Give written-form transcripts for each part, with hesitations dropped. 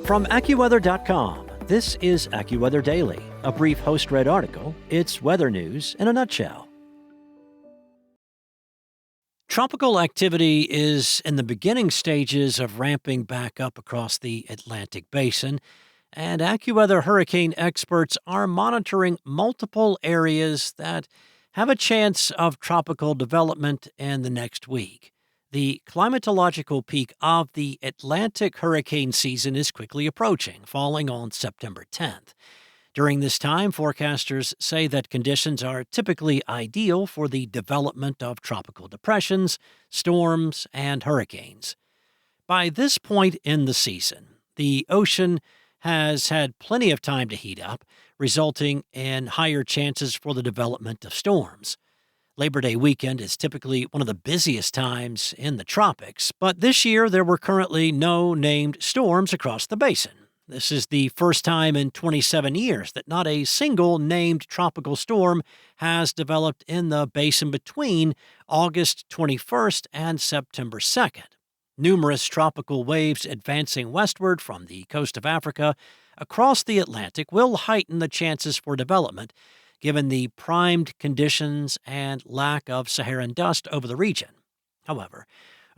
From AccuWeather.com, this is AccuWeather Daily, a brief host-read article. It's weather news in a nutshell. Tropical activity is in the beginning stages of ramping back up across the Atlantic basin, and AccuWeather hurricane experts are monitoring multiple areas that have a chance of tropical development in the next week. The climatological peak of the Atlantic hurricane season is quickly approaching, falling on September 10th. During this time, forecasters say that conditions are typically ideal for the development of tropical depressions, storms, and hurricanes. By this point in the season, the ocean has had plenty of time to heat up, resulting in higher chances for the development of storms. Labor Day weekend is typically one of the busiest times in the tropics, but this year there were currently no named storms across the basin. This is the first time in 27 years that not a single named tropical storm has developed in the basin between August 21st and September 2nd. Numerous tropical waves advancing westward from the coast of Africa across the Atlantic will heighten the chances for development, given the primed conditions and lack of Saharan dust over the region. However,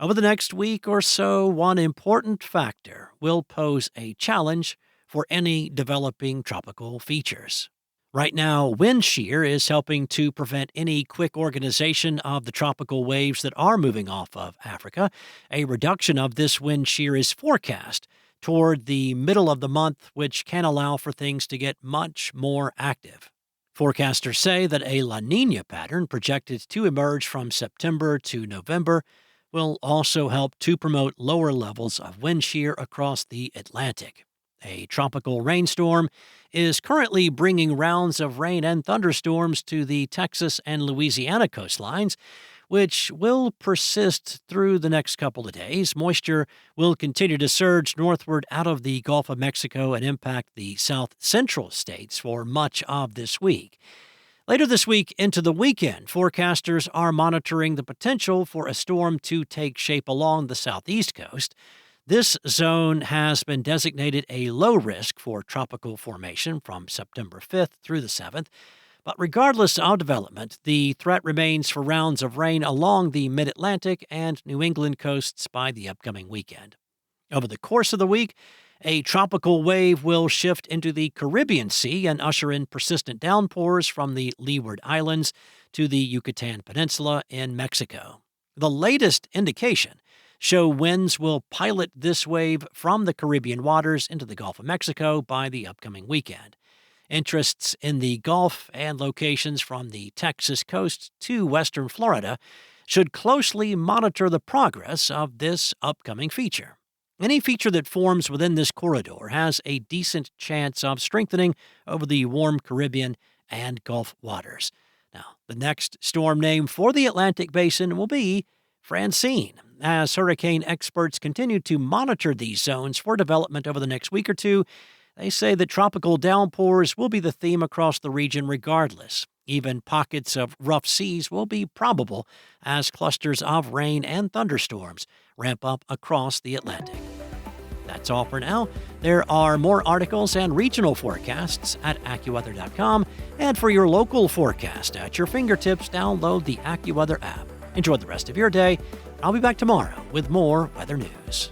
over the next week or so, one important factor will pose a challenge for any developing tropical features. Right now, wind shear is helping to prevent any quick organization of the tropical waves that are moving off of Africa. A reduction of this wind shear is forecast toward the middle of the month, which can allow for things to get much more active. Forecasters say that a La Niña pattern projected to emerge from September to November will also help to promote lower levels of wind shear across the Atlantic. A tropical rainstorm is currently bringing rounds of rain and thunderstorms to the Texas and Louisiana coastlines, which will persist through the next couple of days. Moisture will continue to surge northward out of the Gulf of Mexico and impact the south central states for much of this week. Later this week into the weekend, forecasters are monitoring the potential for a storm to take shape along the southeast coast. This zone has been designated a low risk for tropical formation from September 5th through the 7th. But regardless of development, the threat remains for rounds of rain along the mid-Atlantic and New England coasts by the upcoming weekend. Over the course of the week, a tropical wave will shift into the Caribbean Sea and usher in persistent downpours from the Leeward Islands to the Yucatan Peninsula in Mexico. The latest indication show winds will pilot this wave from the Caribbean waters into the Gulf of Mexico by the upcoming weekend. Interests in the Gulf and locations from the Texas coast to western Florida should closely monitor the progress of this upcoming feature. Any feature that forms within this corridor has a decent chance of strengthening over the warm Caribbean and Gulf waters. Now, the next storm name for the Atlantic basin will be Francine, as hurricane experts continue to monitor these zones for development over the next week or two. They say that tropical downpours will be the theme across the region regardless. Even pockets of rough seas will be probable as clusters of rain and thunderstorms ramp up across the Atlantic. That's all for now. There are more articles and regional forecasts at AccuWeather.com, and for your local forecast at your fingertips, download the AccuWeather app. Enjoy the rest of your day. I'll be back tomorrow with more weather news.